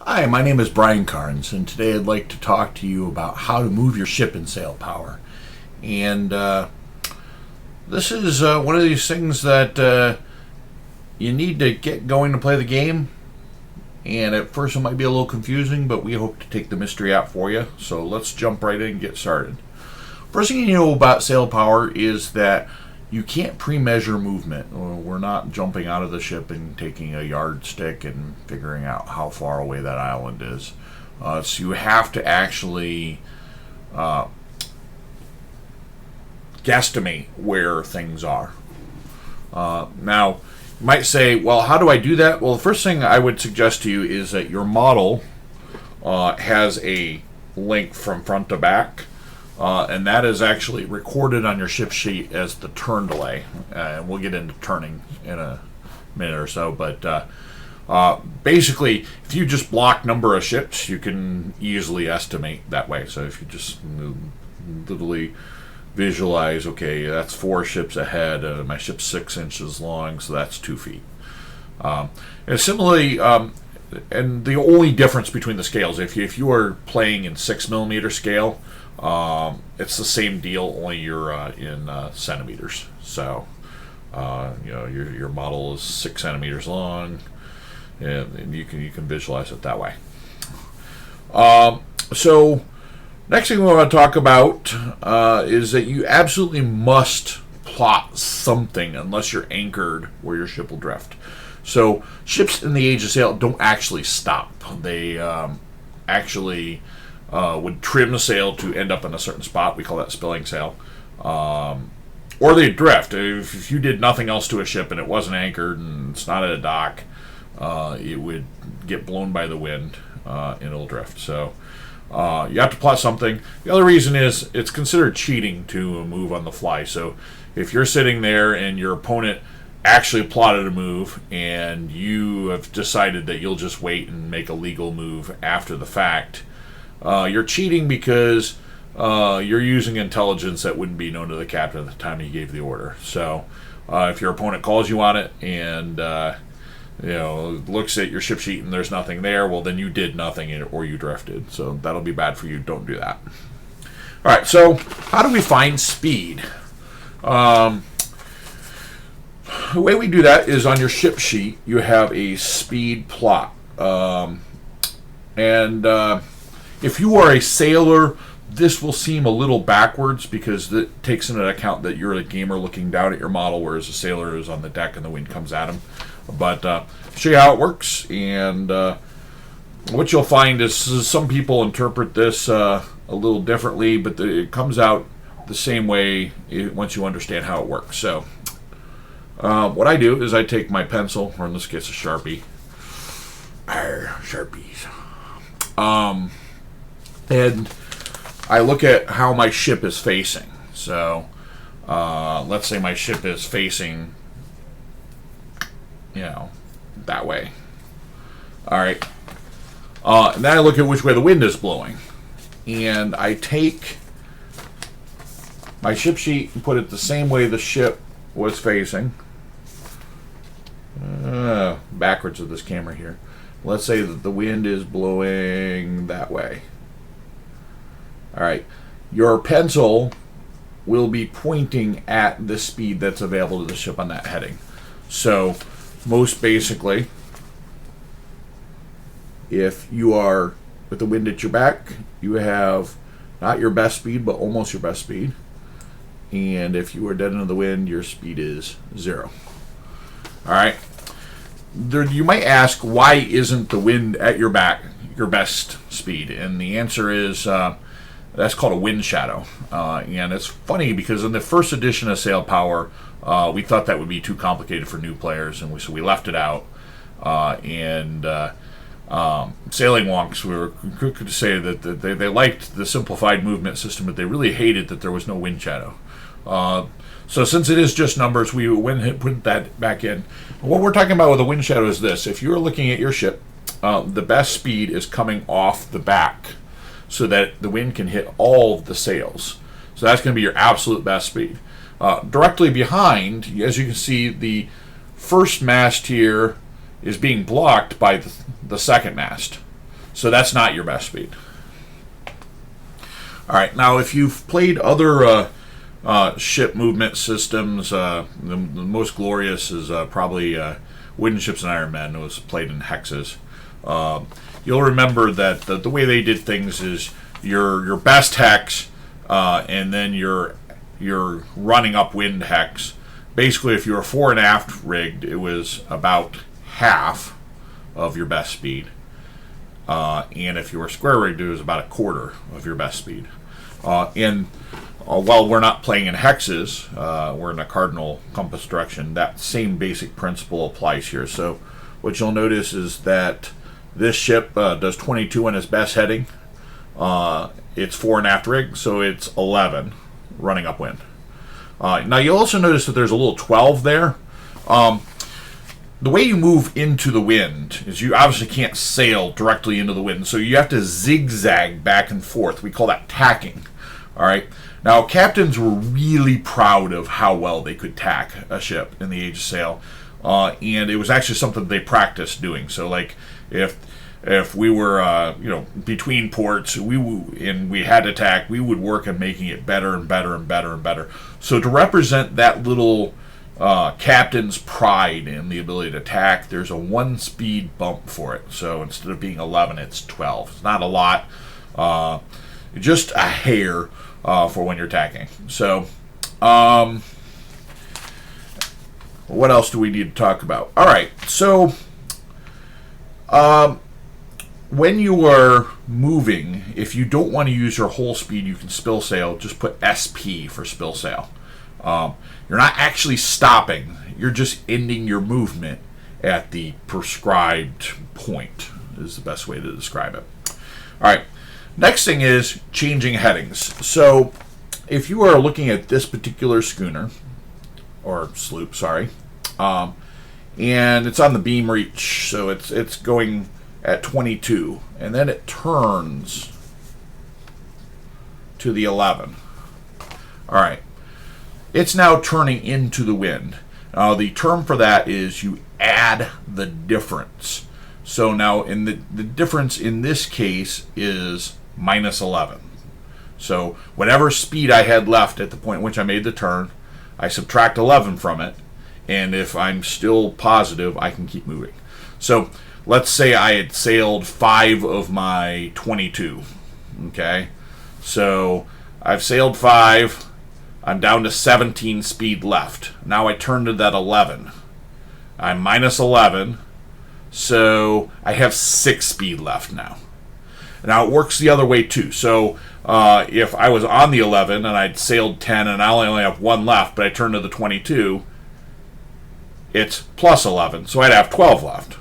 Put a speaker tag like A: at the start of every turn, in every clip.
A: Hi, my name is Brian Carnes, and today I'd like to talk to you about how to move your ship in Sailpower. And this is one of these things that you need to get going to play the game. And at first it might be a little confusing, but we hope to take the mystery out for you. So let's jump right in and get started. First thing you know about Sailpower is that you can't pre-measure movement. We're not jumping out of the ship and taking a yardstick and figuring out how far away that island is. So you have to actually guesstimate where things are. Now, you might say, well, how do I do that? Well, the first thing I would suggest to you is that your model has a link from front to back. And that is actually recorded on your ship sheet as the turn delay. And we'll get into turning in a minute or so. But basically, if you just block number of ships, you can easily estimate that way. So if you just literally visualize, okay, that's 4 ships ahead, my ship's 6 inches long, so that's 2 feet. And similarly, and the only difference between the scales, if you are playing in 6mm scale, it's the same deal, only you're in centimeters. So your model is 6 centimeters long, and you can visualize it that way. So next thing we want to talk about is that you absolutely must plot something unless you're anchored where your ship will drift. So ships in the Age of Sail don't actually stop. They actually would trim the sail to end up in a certain spot. We call that spilling sail. Or they drift. If you did nothing else to a ship and it wasn't anchored and it's not at a dock, it would get blown by the wind and it'll drift. So you have to plot something. The other reason is it's considered cheating to move on the fly. So if you're sitting there and your opponent actually plotted a move and you have decided that you'll just wait and make a legal move after the fact, you're cheating because you're using intelligence that wouldn't be known to the captain at the time he gave the order. So if your opponent calls you on it and looks at your ship sheet and there's nothing there, well, then you did nothing or you drifted. So that'll be bad for you. Don't do that. All right, so how do we find speed? The way we do that is on your ship sheet, you have a speed plot. If you are a sailor, this will seem a little backwards because it takes into account that you're a gamer looking down at your model, whereas a sailor is on the deck and the wind comes at him. But show you how it works, and what you'll find is some people interpret this a little differently, but it comes out the same way once you understand how it works. So what I do is I take my pencil, or in this case a Sharpie. Sharpies. And I look at how my ship is facing. So let's say my ship is facing, that way. All right. And then I look at which way the wind is blowing. And I take my ship sheet and put it the same way the ship was facing. Backwards of this camera here. Let's say that the wind is blowing that way. All right. Your pencil will be pointing at the speed that's available to the ship on that heading. So most basically, if you are with the wind at your back, you have not your best speed, but almost your best speed. And if you are dead into the wind, your speed is 0. All right. You might ask, why isn't the wind at your back your best speed? And the answer is that's called a wind shadow. And it's funny because in the first edition of Sailpower, we thought that would be too complicated for new players, and so we left it out. Sailing wonks were quick to say that they liked the simplified movement system, but they really hated that there was no wind shadow. So since it is just numbers, we went and put that back in. What we're talking about with a wind shadow is this. If you're looking at your ship, the best speed is coming off the back so that the wind can hit all of the sails. So that's going to be your absolute best speed. Directly behind, as you can see, the first mast here is being blocked by the second mast. So that's not your best speed. All right, now if you've played other ship movement systems, the most glorious is probably Wooden Ships and Iron Men. It was played in hexes. You'll remember that the way they did things is your best hex, and then your running upwind hex. Basically, if you were fore and aft rigged, it was about half of your best speed. And if you were square rigged, it was about a quarter of your best speed. While we're not playing in hexes, we're in a cardinal compass direction, that same basic principle applies here. So what you'll notice is that this ship does 22 in its best heading. It's fore and aft rig, so it's 11 running upwind. Now you'll also notice that there's a little 12 there. The way you move into the wind is you obviously can't sail directly into the wind, so you have to zigzag back and forth. We call that tacking. All right. Now captains were really proud of how well they could tack a ship in the Age of Sail, and it was actually something they practiced doing. So like if we were between ports, we had to tack, we would work on making it better and better and better and better. So to represent that little captain's pride in the ability to tack, there's a 1 speed bump for it. So instead of being 11, it's 12. It's not a lot, just a hair for when you're tacking. So what else do we need to talk about? All right, so when you are moving, if you don't want to use your whole speed, you can spill sail. Just put SP for spill sail. You're not actually stopping. You're just ending your movement at the prescribed point, is the best way to describe it. All right. Next thing is changing headings. So if you are looking at this particular schooner, or sloop, sorry, and it's on the beam reach, so it's going at 22, and then it turns to the 11. All right. It's now turning into the wind. The term for that is you add the difference. So now in the difference in this case is minus 11. So whatever speed I had left at the point in which I made the turn, I subtract 11 from it, and if I'm still positive, I can keep moving. So let's say I had sailed 5 of my 22. Okay, so I've sailed 5. I'm down to 17 speed left. Now I turn to that 11. I'm minus 11, so I have 6 speed left now. Now it works the other way too. So if I was on the 11 and I'd sailed 10 and I only have 1 left, but I turn to the 22, it's plus 11, so I'd have 12 left.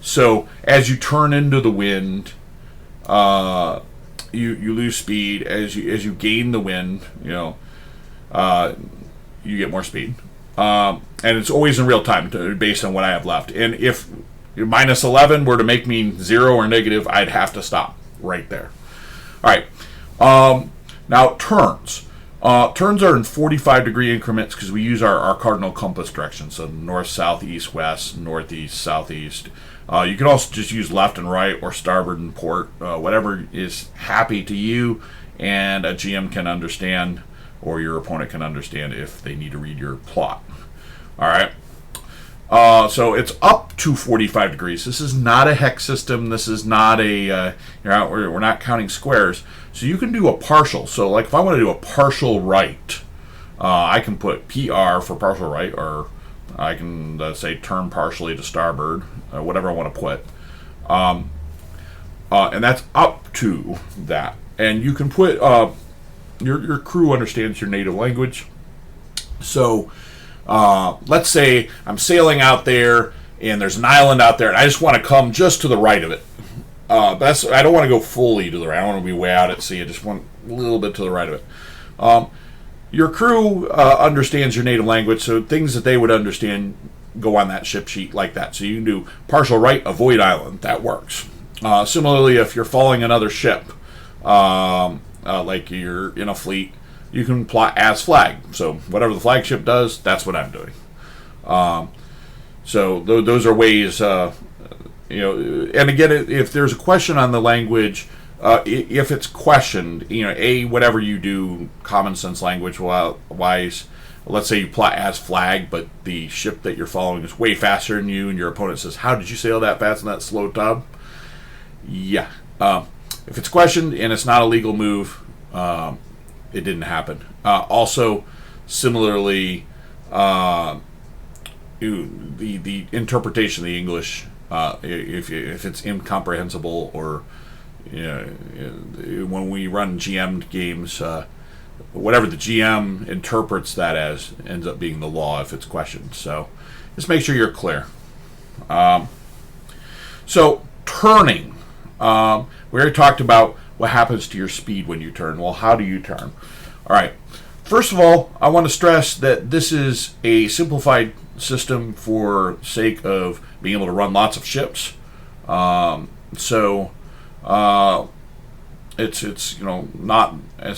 A: So as you turn into the wind, you lose speed. As you gain the wind, you get more speed. And it's always in real time based on what I have left. And if minus 11 were to make me 0 or negative, I'd have to stop right there. All right. Now turns. Turns are in 45-degree increments because we use our cardinal compass direction. So north, south, east, west, northeast, southeast. You can also just use left and right or starboard and port, whatever is happy to you and a GM can understand, or your opponent can understand if they need to read your plot. All right. So it's up to 45 degrees. This is not a hex system. This is not a, we're not counting squares. So you can do a partial. So like if I want to do a partial right, I can put PR for partial right, or I can say turn partially to starboard, whatever I want to put. And that's up to that. And you can put, your crew understands your native language. So let's say I'm sailing out there and there's an island out there and I just want to come just to the right of it. I don't want to go fully to the right. I don't want to be way out at sea. I just want a little bit to the right of it. Your crew understands your native language, so things that they would understand go on that ship sheet like that. So you can do partial right, avoid island. That works. Similarly, if you're following another ship, like you're in a fleet, you can plot as flag. So whatever the flagship does, that's what I'm doing. So those are ways and again, if there's a question on the language, if it's questioned, whatever you do, common sense language wise, let's say you plot as flag, but the ship that you're following is way faster than you, and your opponent says, "How did you sail that fast in that slow tub?" Yeah. If it's questioned and it's not a legal move, it didn't happen. Also, similarly, the interpretation of the English, if it's incomprehensible, or when we run GM games, whatever the GM interprets that as ends up being the law if it's questioned. So just make sure you're clear. So turning. We already talked about what happens to your speed when you turn. Well, how do you turn? All right. First of all, I want to stress that this is a simplified system for sake of being able to run lots of ships. It's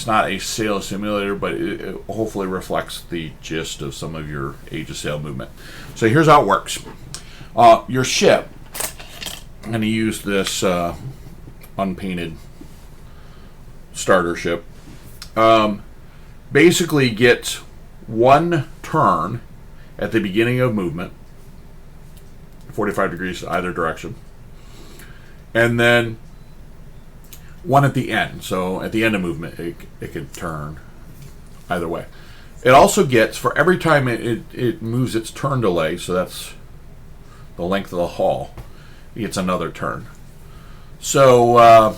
A: not a sail simulator, but it hopefully reflects the gist of some of your Age of Sail movement. So here's how it works. Your ship, I'm going to use this unpainted starter ship, basically gets one turn at the beginning of movement, 45 degrees either direction, and then one at the end. So at the end of movement, it can turn either way. It also gets, for every time it moves its turn delay, so that's the length of the hull, it gets another turn. So a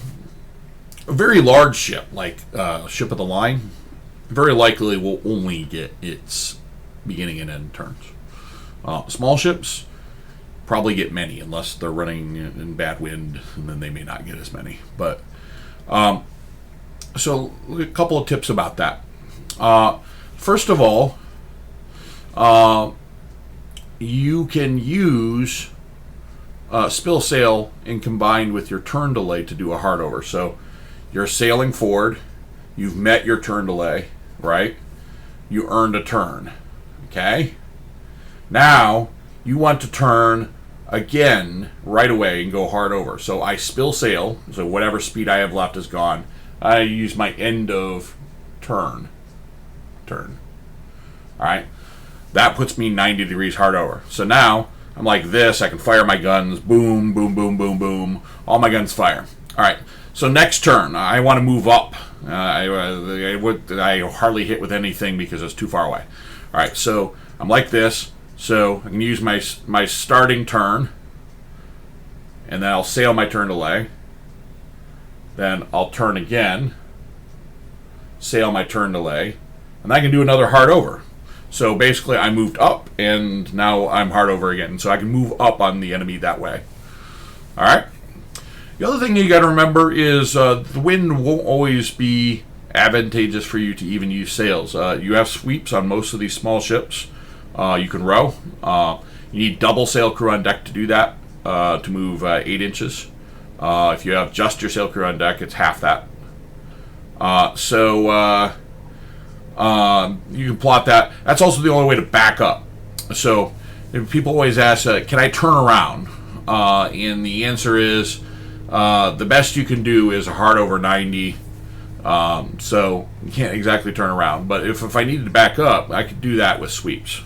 A: very large ship, like ship of the line, very likely will only get its beginning and end turns. Small ships probably get many, unless they're running in bad wind, and then they may not get as many. But so a couple of tips about that. First of all, you can use spill sail and combined with your turn delay to do a hard over. So you're sailing forward, you've met your turn delay, right? You earned a turn. Okay? Now you want to turn again right away and go hard over. So I spill sail, so whatever speed I have left is gone. I use my end of turn. Alright? That puts me 90 degrees hard over. So now I'm like this, I can fire my guns, boom, boom, boom, boom, boom. All my guns fire. Alright, so next turn, I want to move up. I hardly hit with anything because it's too far away. Alright, so I'm like this, so I can use my starting turn, and then I'll sail my turn delay. Then I'll turn again, sail my turn delay, and I can do another hard over. So basically I moved up, and now I'm hard over again. So I can move up on the enemy that way. Alright? The other thing you got to remember is the wind won't always be advantageous for you to even use sails. You have sweeps on most of these small ships. You can row. You need double sail crew on deck to do that, to move 8 inches. If you have just your sail crew on deck, it's half that. You can plot that. That's also the only way to back up. So if people always ask, can I turn around? And the answer is, the best you can do is a hard over 90. So you can't exactly turn around. But if I needed to back up, I could do that with sweeps.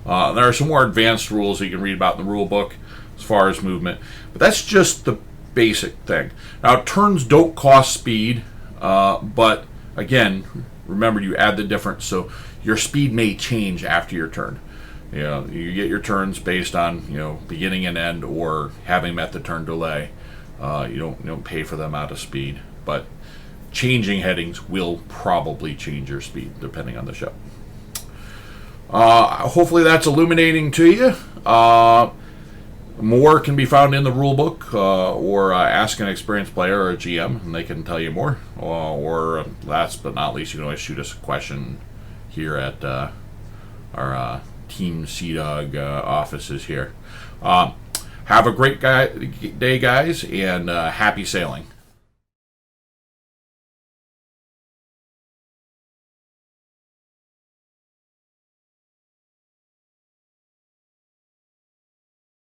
A: There are some more advanced rules that you can read about in the rule book as far as movement. But that's just the basic thing. Now, turns don't cost speed, but again, remember you add the difference, so your speed may change after your turn. You get your turns based on beginning and end, or having met the turn delay. You don't pay for them out of speed, but changing headings will probably change your speed depending on the ship. Hopefully that's illuminating to you. More can be found in the rule book, or ask an experienced player or a GM, and they can tell you more. Or last but not least, you can always shoot us a question here at our Team Sea-Dog offices here. Have a great day, guys, and happy sailing.